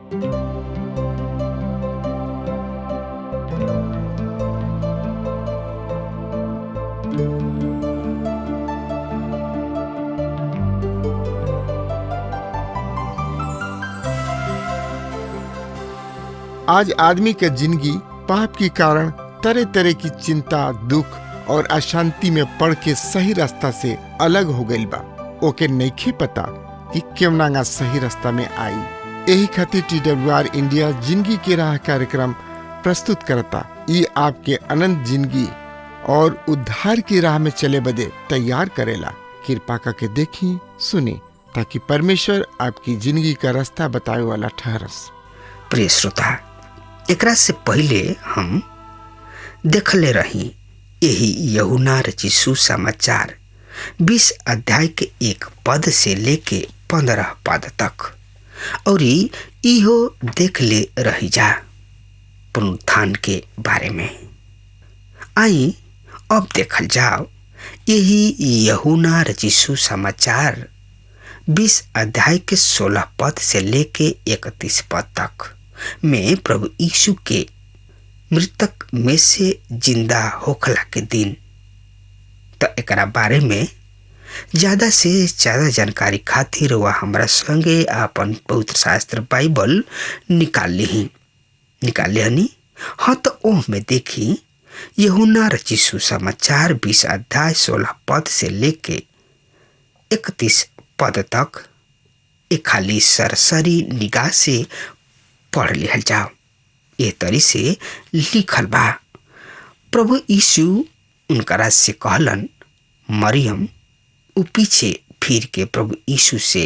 आज आदमी के जिंदगी पाप के कारण तरह तरह की चिंता, दुख और अशांति में पड़ के सही रास्ता से अलग हो गई बा। ओके नइखे पता कि केवना सही रास्ता में आई। यही खातिर TWR इंडिया जिंदगी के राह कार्यक्रम प्रस्तुत करता। ये आपके अनंत जिंदगी और उद्धार की राह में चले बदे तैयार करेला। कृपा करके देखी, सुनी, ताकि परमेश्वर आपकी जिंदगी का रास्ता बतावे वाला ठहरस। प्रिय श्रोता, एकरा से पहले हम देखले रही यही यूहन्ना रचित सुसमाचार 20 अध्याय के 1 पद से लेके 15 पद तक, और इहो देख ले रही जा पुनरुत्थान के बारे में। आई अब देखल जाओ यही यूहन्ना रचित सुसमाचार 20 अध्याय के 16 पद से लेके 31 पद तक में प्रभु यीशु के मृतक में से जिंदा होखला के दिन। तो एकरा बारे में ज्यादा से ज्यादा जानकारी खातिर वह हमारा संगे अपन पवित्र शास्त्र बाइबल निकाल ली। हाँ, तो ओह में देखी यूहन्ना रचित सुसमाचार 20 अध्याय 16 पद से लेके 31 पद तक एक खाली सरसरी निगाह से पढ़ लिहल जाओ। ये तरी से लिखल बा, प्रभु यीशु उनकरा से कहलन, मरियम। उ पीछे फिर के प्रभु यीशु से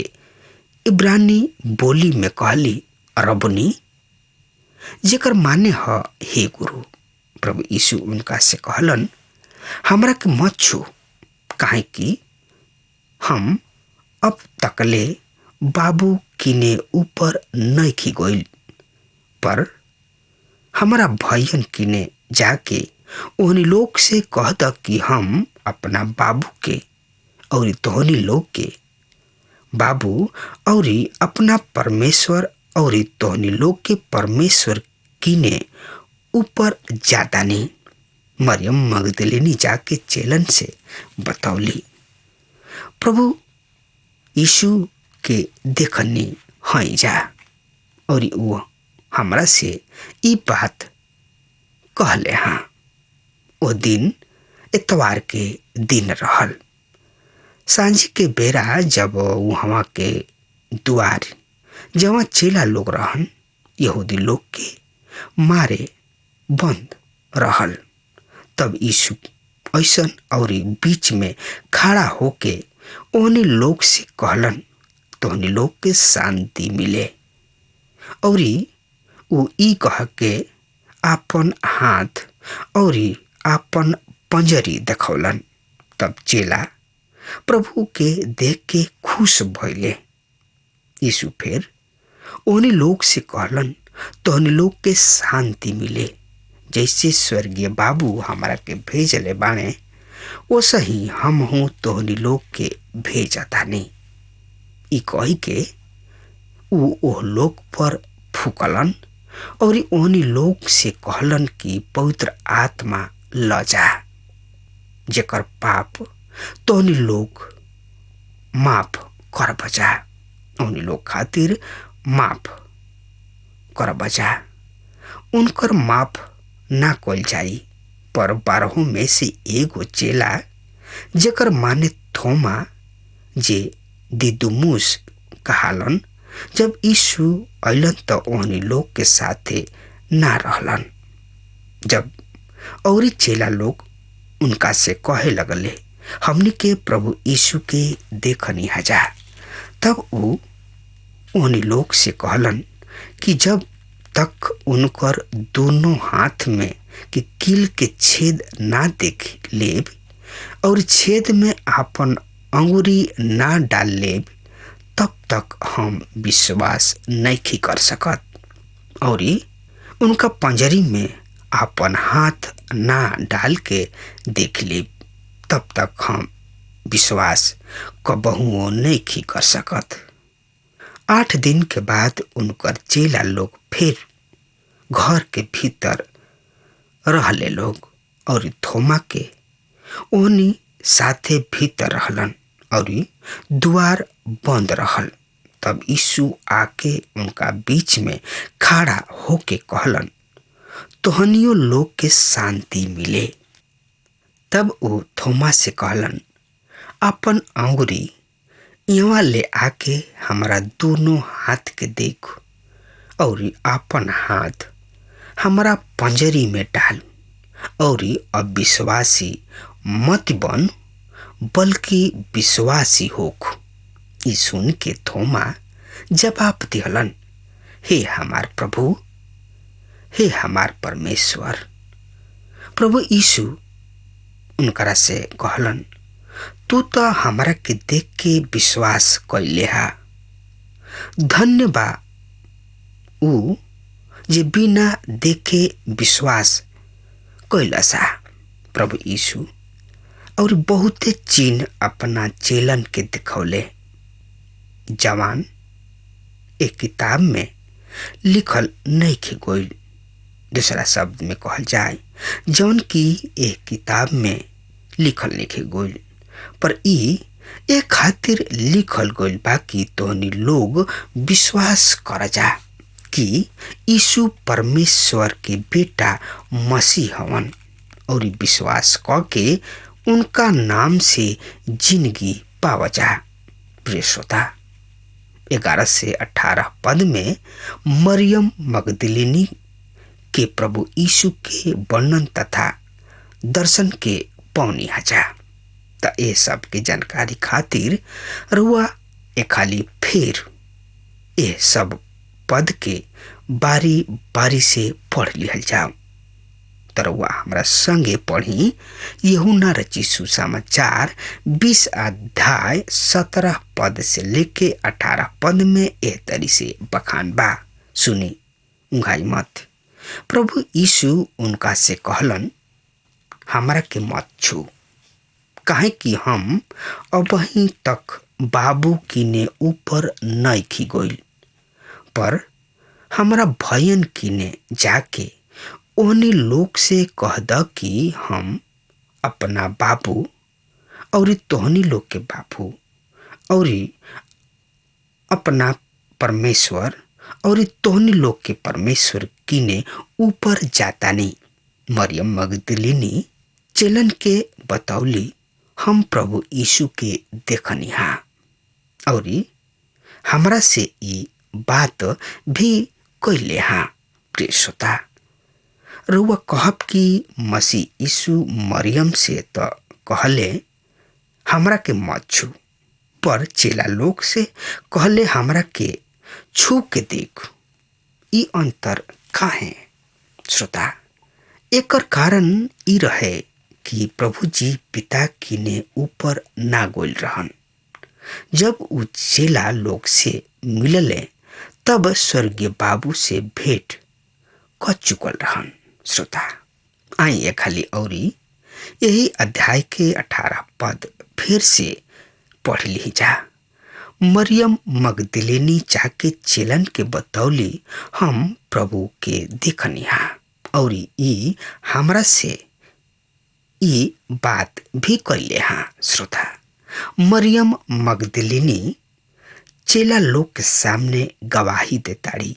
इब्रानी बोली में कहली, रब्बुनी, जेकर माने ह हे गुरु। प्रभु यीशु उनका से कहलन, हमरा के मत छू, काहे कि हम अब तकले बाबू किने ऊपर नइखी गइल, पर हमारा भैयन किने जाके ओहनी लोग से कह द कि हम अपना बाबू के और तोहनी लोग के बाबू और अपना परमेश्वर और तोहनी लोग के परमेश्वर किने ऊपर जाता नहीं। मरियम मगदलिनी जाके चेलन से बतौली, प्रभु यीशु के देखनी हई जा, और वो हमरा से ई बात कहले। हाँ, वो दिन इतवार के दिन रहल। सांझी के बेरा जब वहाँ के द्वार जहाँ चेला लोग रहन, यहूदी लोग के मारे बंद रहल, तब यीशु ऐसन और बीच में खड़ा होके ओहनी लोग से कहलन, तोहनी लोग के शांति मिले। और उ ई कह के आपन हाथ और आपन पंजरी देखौलन। तब चेला प्रभु के देख के खुश भइले। यीशु फिर ओहनी लोग से कहलन, तोहनी लोग के शांति मिले। जैसे स्वर्गीय बाबू हमारा के भेजले बाणे, वो सही हम हूँ तोहनी लोग के भेजता नहीं। ई कही के उ ओह लोग पर फूकलन और ओहनी लोग से कहलन कि पवित्र आत्मा ल जा, जेकर पाप तोहनी लोग माफ कर बजा। ओहनी लोग खातिर माफ कर बजा। उनकर माफ ना कल जाई, पर 12 में से एगो चेला, जेकर माने थोमा, जे दिदुमुस कहालन, जब यीशु अइलन तो ओहनी लोग के साथे ना रहलन। जब और चेला लोग उनका से कहे लगले, हमनी के प्रभु यीशु के देखनी हजा, तब वो ओहनी लोग से कहलन कि जब तक उनकर दोनों हाथ में कि कील के छेद ना देख लेब और छेद में आपन अंगुरी ना डाल लेब, तब तक हम विश्वास नहीं कर सकत। और उनका पंजरी में आपन हाथ ना डाल के देख लेब, तब तक हम विश्वास कबहुओ नहीं कर सकत। 8 दिन के बाद उनकर चेला लोग फिर घर के भीतर रहले लोग और थोमा के ओनी साथे भीतर रहलन और द्वार बंद रहल। तब यीशु आके उनका बीच में खड़ा होके कहलन, तोहनियो लोग के शांति मिले। तब वो थोमा से कहलन, अपन अंगुरी यहाँ ले आके हमारा दोनों हाथ के देख और अपन हाथ हमारा पंजरी में डाल और अविश्वासी मत बन बल्कि विश्वासी होख। ई सुन के थोमा जवाब दिहलन, हे हमार प्रभु, हे हमार परमेश्वर। प्रभु यीशु उनकरा से कहलन, तू तो हमारा के देख के विश्वास कैले हा। धन्य बा ऊ जे बिना देखे विश्वास कैलसा। प्रभु यीशु और बहुते चिन्ह अपना चेलन के दिखौले जवान एक किताब में लिखल नहीं खे गोइल। दूसरा शब्द में कहल जाए जौन की एक किताब में लिखल नहीं खे गोइल, पर ई एक खातिर लिखल गोइल बा कि तोहनी लोग विश्वास कर जा कि यीशु परमेश्वर के बेटा मसीह हवन और विश्वास क के उनका नाम से जिंदगी पावा जा। प्रिय श्रोता, 11 से 18 पद में मरियम मगदलिनी के प्रभु यीशु के वर्णन तथा दर्शन के पौनी हजा। त ये सब के जानकारी खातिर रुआ एक खाली फिर ये सब पद के बारी बारी से पढ़ लिहल जाओ। तरवा हमरा संगे पढ़ी यूहन्ना रचित सुसमाचार 20 अध्याय 17 पद से लेके 18 पद में एह तरी से बखान बा। सुनी, उंघाई मत। प्रभु यीशु उनका से कहलन, हमरा के मत छू, काहे कि हम अबही तक बाबू किने ऊपर नइखी गइल, पर हमरा भयन किने जाके ओहनी लोग से कह द कि हम अपना बाबू और तोहनी लोग के बाबू और अपना परमेश्वर और तोहनी लोग के परमेश्वर किने ऊपर जाता नहीं। मरियम मगदलिनी चेलन के बतौली, हम प्रभु यीशु के देखनी हा और हमरा से ई बात भी कैले हा। प्रिय श्रोता, रुआ कहब कि मसीह यीशु मरियम से तो कहले हमरा के मत छू, पर चेला लोग से कहले हमरा के छू के देख। ई अंतर काहे? श्रोता, एकर कारण ई रहे कि प्रभु जी पिता किने ऊपर ना गोल रहन। जब उ चेला लोग से मिलले तब स्वर्गीय बाबू से भेंट क चुकल रहन। श्रोता, आइए खाली औरी यही अध्याय के 18 पद फिर से पढ़ ली जा। मरियम मगदलिनी जाके चेलन के बतौली, हम प्रभु के देखनी हा और ई हमरा से ई बात भी कैले हा। श्रोता, मरियम मगदलिनी चेला लोग के सामने गवाही देताड़ी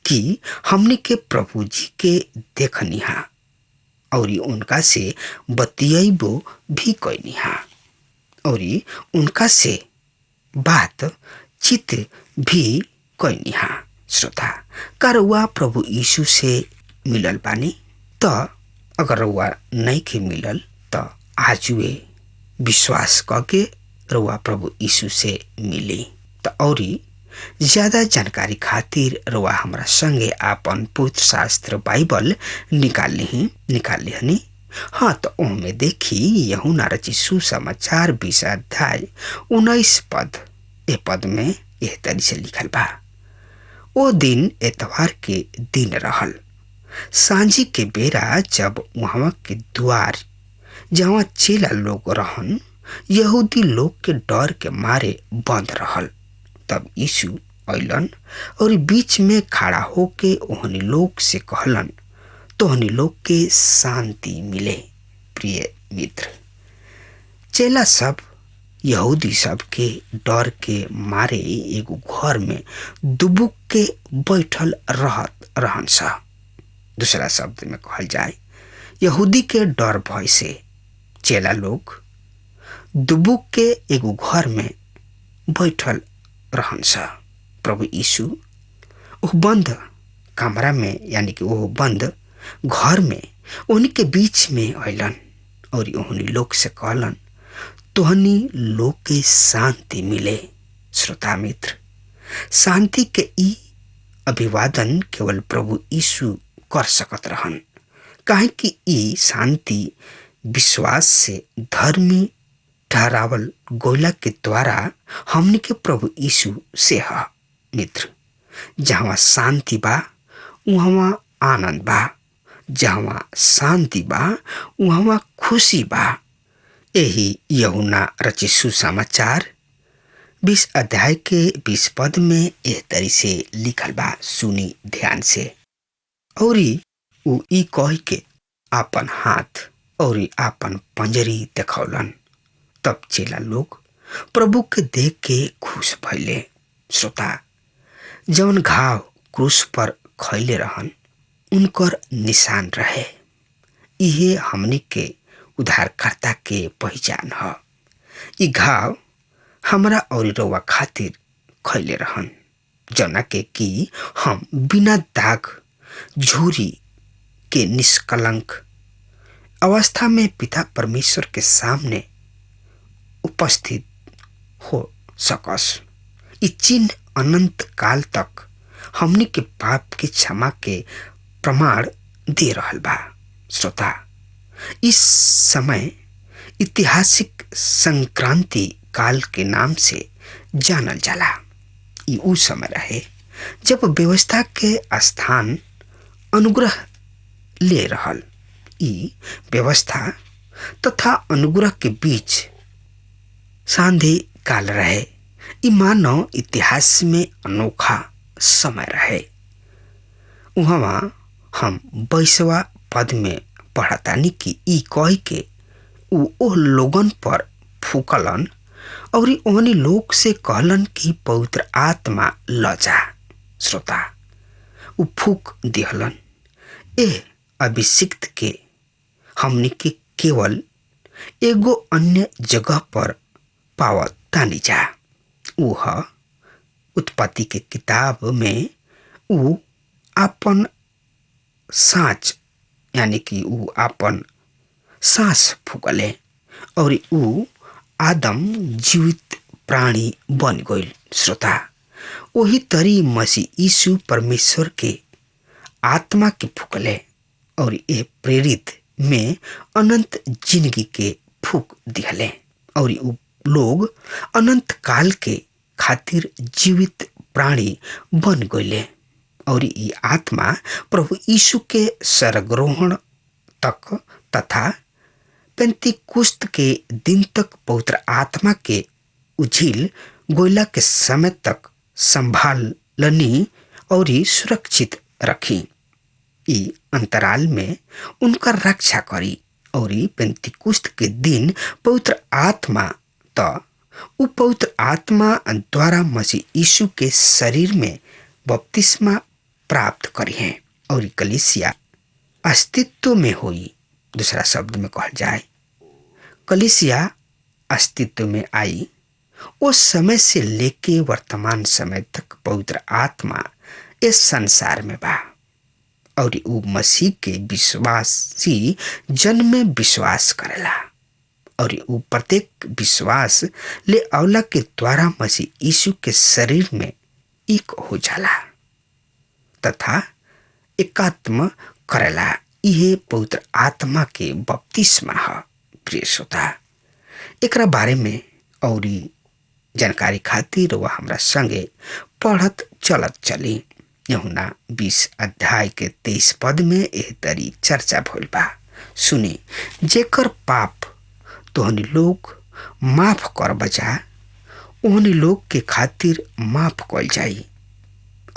कि हमने के प्रभु जी के देखनी हा और उनका से बतियाइबो भी कैनी हा और उनका से बात चित भी कैनी हा। श्रोता, का रउआ प्रभु यीशु से मिलल बानी? तो अगर रउआ नहीं के मिलल तो आजुए विश्वास करके रउआ प्रभु यीशु से मिली। तो औरी ज्यादा जानकारी खातिर रउआ हमरा संगे आपन पवित्र शास्त्र बाइबल निकाल ली। हाँ, तो ओमे देखी यूहन्ना रचित सुसमाचार 20 अध्याय 19 पद। ए पद में एह तरी से लिखल बा, ओ दिन एतवार के दिन रहल। सांझी के बेरा जब वहाँ के द्वार जहाँ चेला लोग रहन, यहूदी लोग के डर के मारे बंद रहल, तब यीशु अइलन और बीच में खड़ा होके ओहनी लोग से कहलन, तोहनी लोग के शांति मिले। प्रिय मित्र, चेला सब यहूदी सब के डर के मारे एगो घर में दुबुक के बैठल रहन सा। दूसरा शब्द में कहल जाए, यहूदी के डर भय से चेला लोग दुबुक के एगो घर में बैठल रहन सा। प्रभु यीशु वो बंद कमरा में यानी कि वो बंद घर में उनके बीच में अइलन और उन्हीं लोग से कहलन, तोहनी लोग के शांति मिले। श्रोता मित्र, शांति के ई अभिवादन केवल प्रभु यीशु कर सकत रहन, काहे कि ई शांति विश्वास से धर्मी ठहरावल गोला के द्वारा हमने के प्रभु यीशु से है। मित्र, जहाँ शांति बा वहाँ आनंद बा, जहाँ शांति बा वहाँ खुशी बा। यही यूहन्ना रचित सुसमाचार 20 अध्याय के 20 पद में एह तरी से लिखल बा, सुनी ध्यान से। और उ ई कह के आपन हाथ और आपन पंजरी देखौलन। तब चेला लोग प्रभु के देख के खुश भइले। श्रोता, जौन घाव क्रूस पर खैले रहन उनकर निशान रहे। इहे हमनी के उद्धारकर्ता के पहचान ह। ई घाव हमरा और रउआ खातिर खैले रहन, जना के कि हम बिना दाग झूरी के निष्कलंक अवस्था में पिता परमेश्वर के सामने उपस्थित हो सकस। ई चिन्ह अनंत काल तक हमनी के पाप के क्षमा के प्रमाण दे रहल बा। श्रोता, इस समय ऐतिहासिक संक्रांति काल के नाम से जानल जाला। ई उ समय रहे जब व्यवस्था के स्थान अनुग्रह ले रहल। ई व्यवस्था तथा अनुग्रह के बीच सांधे काल रहे। ई मानव इतिहास में अनोखा समय रहे। वहाँ हम 22वां पद में पढ़तानी कि ई कह के उ ओह लोगन पर फूकलन और ओहनी लोग से कहलन कि पवित्र आत्मा ल जा। श्रोता, उ फूक दिहलन। ए अभिषिक्त के हमनी के केवल एगो अन्य जगह पर पावत तानी जा। उ उत्पत्ति के किताब में उ आपन सांच यानी कि उ आपन सांस फूकले और उ आदम जीवित प्राणी बन गइल। श्रोता, वही तरी मसीह यीशु परमेश्वर के आत्मा के फूकले और ये प्रेरित में अनंत जिंदगी के फूक दिहले और उ लोग अनंत काल के खातिर जीवित प्राणी बन गइले और ई आत्मा प्रभु यीशु के स्वर्गारोहण तक तथा पेंतीकुस्त के दिन तक पवित्र आत्मा के उझिल गोइला के समय तक संभालनी और सुरक्षित रखी। ई अंतराल में उनका रक्षा करी और पेंतीकुस्त के दिन पवित्र आत्मा उ पवित्र आत्मा द्वारा मसीह यीशु के शरीर में बपतिस्मा प्राप्त करी है और कलीसिया अस्तित्व में हुई। दूसरा शब्द में कहल जाए, कलीसिया अस्तित्व में आई। उस समय से लेके वर्तमान समय तक पवित्र आत्मा इस संसार में बा और उ मसीह के विश्वासी जन में विश्वास करेला और उ प्रत्येक विश्वास ले अवला के द्वारा मसीह यीशु के शरीर में एक हो जाला तथा एकात्म करेला। यह पवित्र आत्मा के बपतिस्मा है। प्रिय श्रोता, एकरा बारे में और जानकारी खातिर वह हमरा संगे पढ़त चलत चली। यूहन्ना 20 अध्याय के 23 पद में एह तरी चर्चा भइल बा, सुनी। जेकर पाप तोहनी लोग माफ कर बजा ओहनी लोग के खातिर माफ कल जाई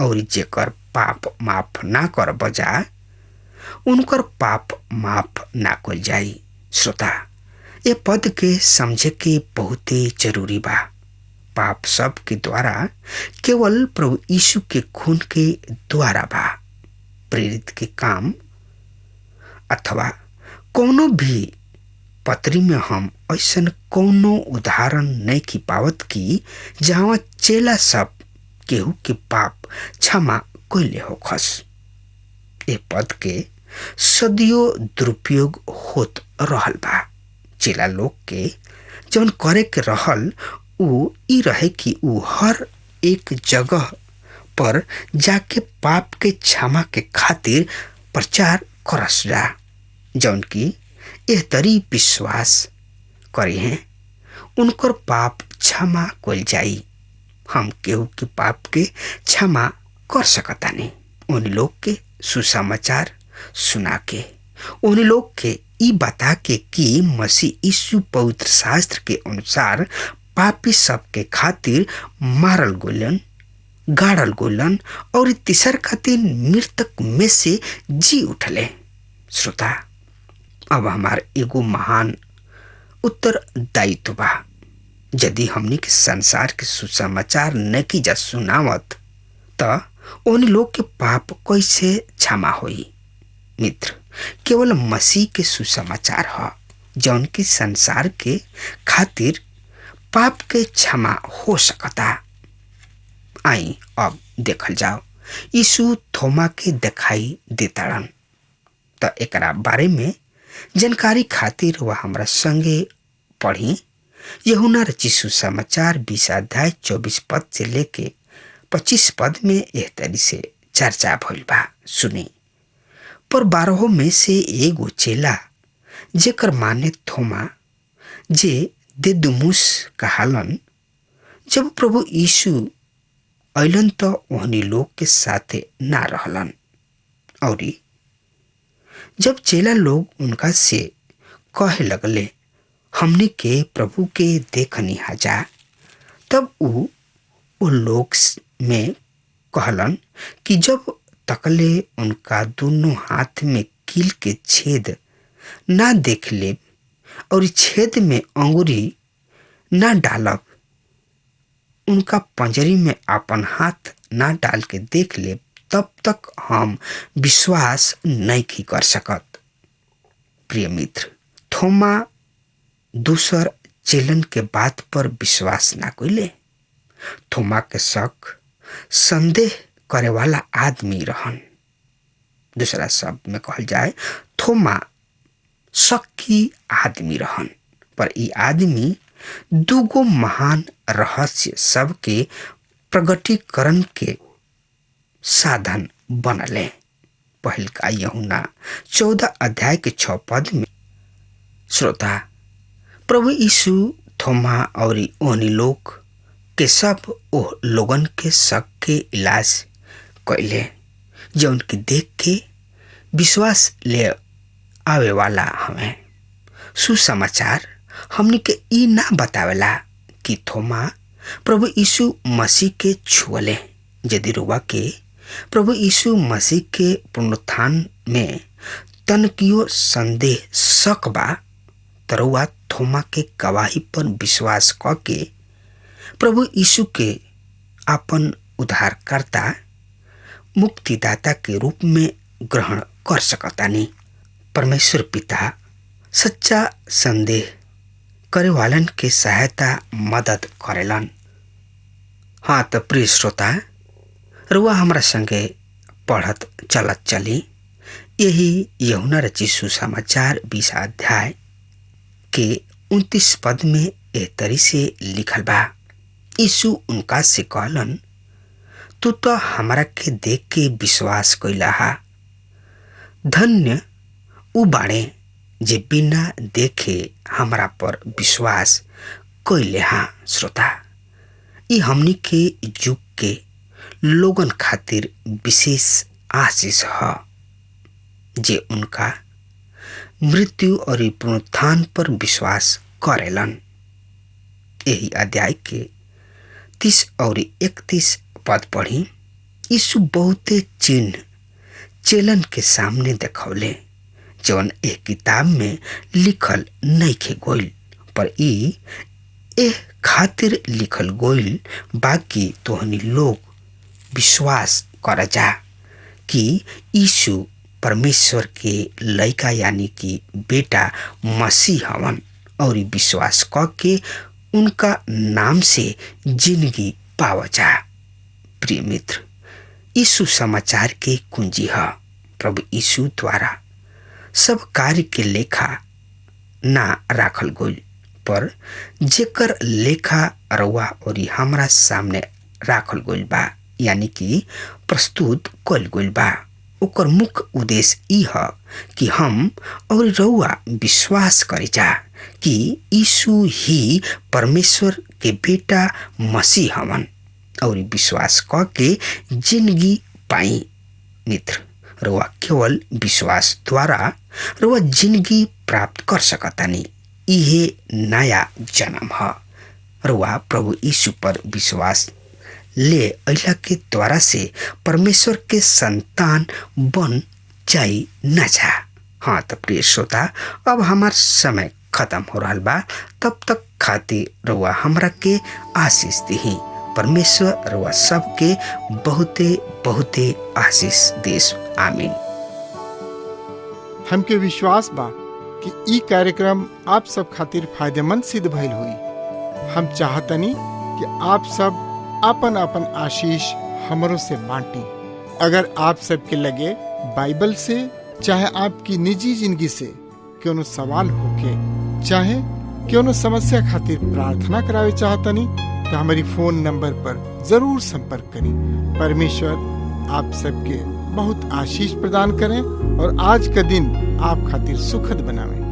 और जेकर पाप माफ ना कर बजा उनकर पाप माफ ना कल जाई। श्रोता, ये पद के समझे के बहुत ही जरूरी बा। पाप सब के द्वारा केवल प्रभु यीशु के खून के द्वारा बा। प्रेरित के काम अथवा कोनो भी पत्री में हम ऐसा कोनो उदाहरण नहीं की पावत की जहाँ चेला सब केहू के पाप क्षमा कैले हो खस। ए पद के सदियों दुरुपयोग होत रहल बा। चेला लोग के जौन करे के रहल उ ई रहे कि उ हर एक जगह पर जाके पाप के क्षमा के खातिर प्रचार करस जा, जौन की एह तरी विश्वास करे हैं उनकर पाप क्षमा कल जाई। हम केहू के पाप के क्षमा कर सकता नहीं। उन लोग के सुसमाचार सुना के, उन लोग के ई बता के कि मसीह यीशु पवित्र शास्त्र के अनुसार पापी सब के खातिर मारल गोलन, गाड़ल गोलन और तीसर खातिर मृतक में से जी उठले। श्रोता, अब हमार एगो महान उत्तरदायित्व बा। यदि हमनी के संसार के सुसमाचार न की जा सुनावत त उन लोग के पाप कैसे क्षमा होई? मित्र, केवल मसीह के सुसमाचार ह जौन की संसार के खातिर पाप के क्षमा हो सकता। आई अब देखल जाओ यीशु थोमा के दिखाई देताड़न। त एकरा बारे में जानकारी खातिर वह हमरा संगे पढ़ी यूहन्ना रचित सुसमाचार 20 अध्याय 24 पद से लेके 25 पद में एह तरी से चर्चा भइल बा। सुनी। पर 12 में से एगो चेला जेकर माने थोमा जे दिदुमुस कहालन, जब प्रभु यीशु अइलन तो ओहनी लोग के साथे ना रहलन। और जब चेला लोग उनका से कहे लगले हमने के प्रभु के देखनी हाजा, तब उ लोग में कहलन कि जब तकले उनका दोनों हाथ में कील के छेद ना देख ले और छेद में अंगुरी ना डालब, उनका पंजरी में अपन हाथ ना डाल के देख ले, तब तक हम विश्वास नहीं कर सकत। प्रिय मित्र, थोमा दूसर चेलन के बात पर विश्वास ना कइले। थोमा के शक संदेह करे वाला आदमी रहन। दूसरा शब्द में कहल जाए थोमा शक्की आदमी रहन। पर ई आदमी दूगो महान रहस्य सब के प्रगटीकरण के साधन बनले। पहल का यूहन्ना 14 अध्याय के 6 पद में। श्रोता, प्रभु यीशु थोमा और ओहनी लोग के सब ओ लोगन के शक के इलाज कैले जो उनके देख के विश्वास ले आवे वाला हमें। सुसमाचार हमने के ई ना बतावेला कि थोमा प्रभु यीशु मसीह के छुअले। यदि रुआ के प्रभु यीशु मसीह के पुनरुत्थान में तनकियो संदेह शक बा, तरुआ थोमा के गवाही पर विश्वास करके प्रभु यीशु के अपन उद्धारकर्ता मुक्तिदाता के रूप में ग्रहण कर सकतानी। परमेश्वर पिता सच्चा संदेह करे वालन के सहायता मदद करेलन। हाँ तो प्रिय श्रोता, रुआ हमरा संगे पढ़त चलत चली। यही यूहन्ना रचित सुसमाचार 20 अध्याय के 29 पद में एह तरी से लिखल बा। यीशु उनका से कहलन, तू तो हमरा के देख के विश्वास कइला हा। धन्य उ बाड़े जे बिना देखे हमरा पर विश्वास कइले हा। श्रोता, ई हमनी के युग के लोगन खातिर विशेष आशीष ह जे उनका मृत्यु और पुनरुत्थान पर विश्वास करेलन। यही अध्याय के 30 और 31 पद पढ़ी। यीशु बहुते चिन्ह चेलन के सामने देखौले जौन एक किताब में लिखल नइखे गइल, पर ई एह खातिर लिखल गइल बाकी तोहनी लोग विश्वास कर जा कि यीशु परमेश्वर के लइका यानी कि बेटा मसीह हवन, और विश्वास क के उनका नाम से जिंदगी पावा जा। प्रिय मित्र, यीशु समाचार के कुंजी है। प्रभु यीशु द्वारा सब कार्य के लेखा ना राखल गइल, पर जेकर लेखा रउआ और हमरा सामने राखल गइल बा यानी कि प्रस्तुत कइल गइल बा। ओकर मुख्य उद्देश्य ई है कि हम और रउआ विश्वास करी जा कि यीशु ही परमेश्वर के बेटा मसीह हवन, और विश्वास क के जिंदगी पाई। मित्र, रउआ केवल विश्वास द्वारा रउआ जिंदगी प्राप्त कर सकतानी। इहे नया जन्म है। रउआ प्रभु यीशु पर विश्वास ले अइला के द्वारा से परमेश्वर के संतान बन जाई न जा। हाँ तो प्रिय श्रोता, अब हमार समय खत्म हो रहा बा। तब तक खातिर रउआ हमरा के आशीष दिही। परमेश्वर रउआ सबके बहुते बहुते आशीष देश। आमीन। हमके विश्वास बा कि ई कार्यक्रम आप सब खातिर फायदेमंद सिद्ध भइल हुई। हम चाहतनी कि आप सब अपन अपन आशीष हमरों से बांटी। अगर आप सबके लगे बाइबल से चाहे आपकी निजी जिंदगी से कोनो सवाल होके चाहे कोनो समस्या खातिर प्रार्थना करावे चाहतनी तो हमारी फोन नंबर पर जरूर संपर्क करें। परमेश्वर आप सबके बहुत आशीष प्रदान करें और आज का दिन आप खातिर सुखद बनावे।